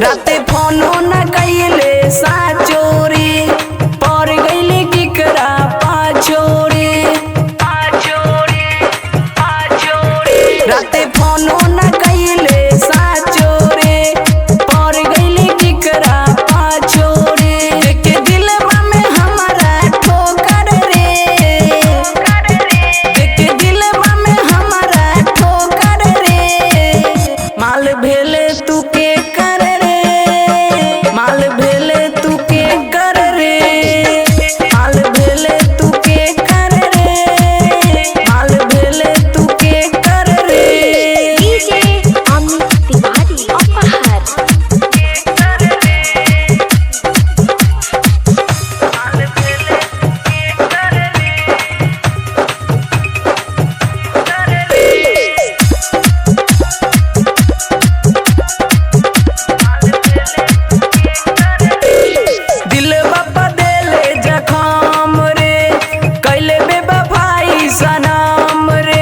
राते फोनो न कइले साचोरी पर गइले किकरा पाछोरी राते फोनो न कइले साचोरी पर गइले किकरा पाछोरी के दिलवा में हमारा ठोकर रे के दिलवा में हमारा ठोकर रे माल भेले तू के कर रे माल भेले तू के कर रे माल भेले तू के कर रे माल भेले तू के कर रे डीजे अमित तिवारी अपहर दिलवा बदले जखम रे कैले बेवफाई सनम रे